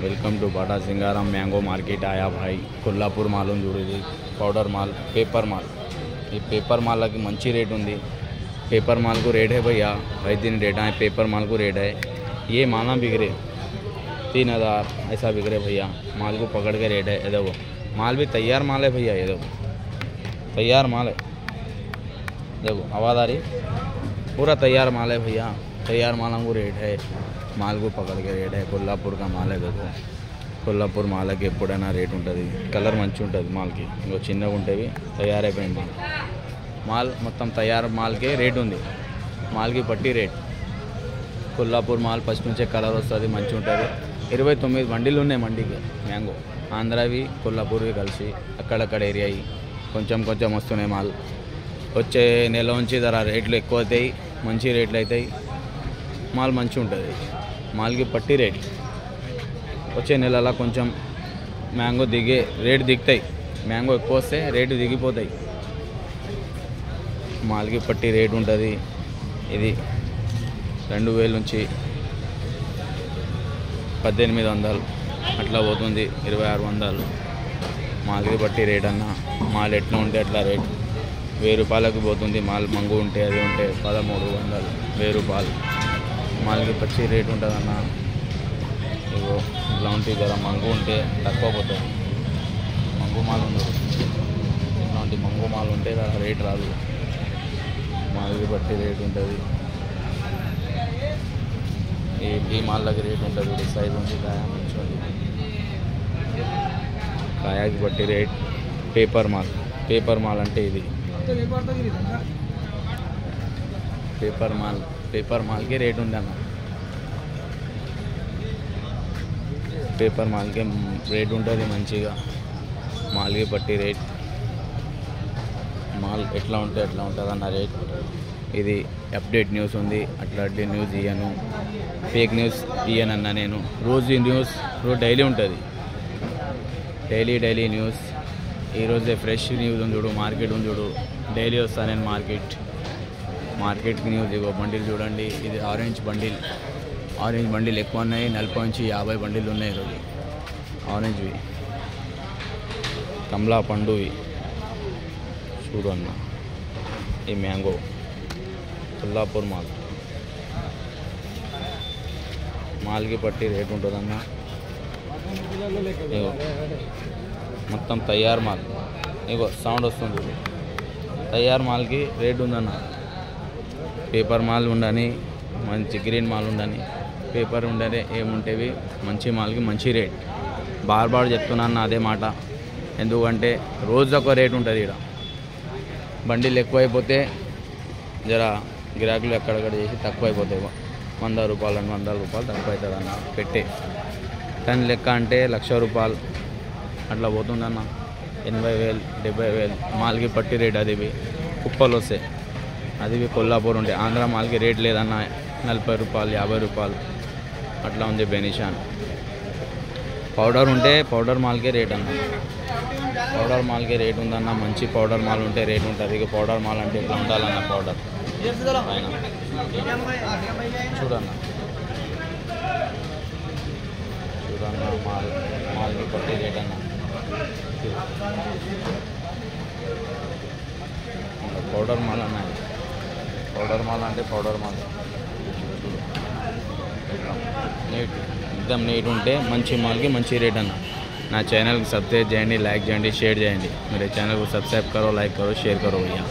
Welcome to Batasingaram mango market आया भाई कोल्हापुर मालूम जुड़ी पाउडर माल पेपर माल ये पेपर माल की मंची रेट ఉంది पेपर माल को रेट है भैया भाई दिन रेट है पेपर माल को रेट है ये माना बिक रहे 3000 ऐसा बिक रहे भैया माल को पकड़ के रेट है ये देखो माल भी तैयार माल है भैया ये देखो तैयार माल है देखो आवाज़ आ रही पूरा तैयार माल है भैया तैयार माल को रेट है माल को पकड़ के रेट है कोल्हापुर का माल है देखो कोल्हापुर माल की एప్పుడైనా रेट ఉంటుంది कलर మంచి ఉంటుంది माल की ఇంకో చిన్నగా ఉంటేవి తయారైపోయింది माल మొత్తం తయారు माल के रेट ఉంది माल की పట్టి రేట్ कोल्हापुर माल ఫస్ట్ నుంచే కలర్ వస్తుంది మంచి ఉంటుంది 29 బండిలు ఉన్నాయి మండికి మ్యాంగో ఆంధ్రావి కొల్లాపూర్వి కలిసి అక్కడక్కడ ఏరియాయి కొంచెం కొంచెం వస్తున్నాయి మాల్ వచ్చే నెల నుంచి ధర రేట్లు ఎక్కువ అవుతాయి మంచి రేట్లు అవుతాయి మాల్ మంచి ఉంటుంది माल की पट्टी रेट వచ్చే నెలలా కొంచెం మ్యాంగో దిగే రేట్ దిగుతాయి మ్యాంగో ఎక్కువ వస్తే రేటు దిగిపోతాయి మాల్ की పట్టీ రేట్ ఉంటుంది ఇది 2000 నుంచి 1800 అట్లా పోతుంది 2600 మాల్ की పట్టీ రేట్ అన్న మాల్ ఎట్లా ఉంటే అట్లా రేట్ 1000 రూపాయలకు పోతుంది మాల్ మంగు ఉంటే అది ఉంటే 1300 1000 రూపాయలు माल की पच्ची रेट ఉంటుందన్న ఇగో ఇలాంటి జర మంగు ఉంటే తక్కువ పోతుంది మంగు మాల్ ఉండదు ఇలాంటి మంగు మాల్ ఉంటే రేట్ రాదు మాల్కి బట్టి రేట్ ఉంటుంది ఈ మాల్కి రేట్ ఉంటుంది సైజ్ ఉంది కాయ మంచి ఉంది కాయకి బట్టి రేట్ పేపర్ మాల్ అంటే ఇది पेपर माल के रेट ఉందన్న పేపర్ మాల్ के रेट ఉంటుంది మంచిగా మాల్ की పట్టి రేట్ మాల్ ఎట్లా ఉంటే అట్లా ఉంటుంది అన్న రేట్ ఇది అప్డేట్ న్యూస్ ఉంది అట్లాంటి న్యూస్ ఇయ్యను ఫేక్ న్యూస్ ఇయ్యనన్న నేను రోజు న్యూస్ రోజు డైలీ ఉంటుంది డైలీ న్యూస్ ఈరోజే ఫ్రెష్ న్యూస్ ఉంది చూడు మార్కెట్ ఉంది చూడు డైలీ వస్తాను నేను మార్కెట్ న్యూస్ ఇగో బండిల్ చూడండి ఇది ఆరెంజ్ బండిల్ ఎక్కువ ఉన్నాయి 40 నుంచి 50 బండిలు ఉన్నాయి ఈరోజు ఆరెంజ్వి కమలా పండువి చూడు అన్న ఈ మ్యాంగో కొల్లాపూర్ మాల్కి పట్టి రేట్ ఉంటుందన్న ఇగో మొత్తం తయారు మాల్ ఇగో సౌండ్ వస్తుంది తయారు మాల్కి రేట్ ఉందన్న పేపర్ మాల్ ఉండని మంచి గ్రీన్ మాల్ ఉండని పేపర్ ఉండని ఏముంటేవి మంచి మాల్కి మంచి రేట్ బార్ చెప్తున్నాను అదే మాట ఎందుకంటే రోజు ఒక రేట్ ఉంటుంది ఇక్కడ బండిలు ఎక్కువైపోతే జర గిరాకులు ఎక్కడెక్కడ చేసి తక్కువ అయిపోతాయి 100 రూపాయలు 200 రూపాయలు తక్కువ అవుతుంది అన్న పెట్టే టన్ లెక్క అంటే 1,00,000 రూపాయలు అట్లా పోతుందన్న 80,000 70,000 మాల్కి పట్టి రేట్ అది కుప్పలు వస్తాయి అది కొల్లాపూర్ ఉంటే ఆంధ్ర మాల్కి రేట్ లేదన్న 40 రూపాయలు 50 రూపాయలు అట్లా ఉంది బెనిషాన్ పౌడర్ ఉంటే పౌడర్ మాల్కే రేట్ అన్న పౌడర్ మాల్కే రేట్ ఉందన్న మంచి పౌడర్ మాల్ ఉంటే రేట్ ఉంటుంది ఇక పౌడర్ మాల్ అంటే ఎట్లా ఉండాలన్న పౌడర్ పైన చూడన్న మాల్కి పట్టే రేట్ అన్న పౌడర్ మాల్ అన్నది పౌడర్ మాల్ అంటే పౌడర్ మాల్ నీట్ एकदम నీట్ ఉంటే మంచి మాల్కి మంచి రేట్ అన్న నా ఛానల్కి సబ్స్క్రైబ్ చేయండి లైక్ చేయండి షేర్ చేయండి मेरे चैनल को सब्सक्राइब करो लाइक करो शेयर करो भैया।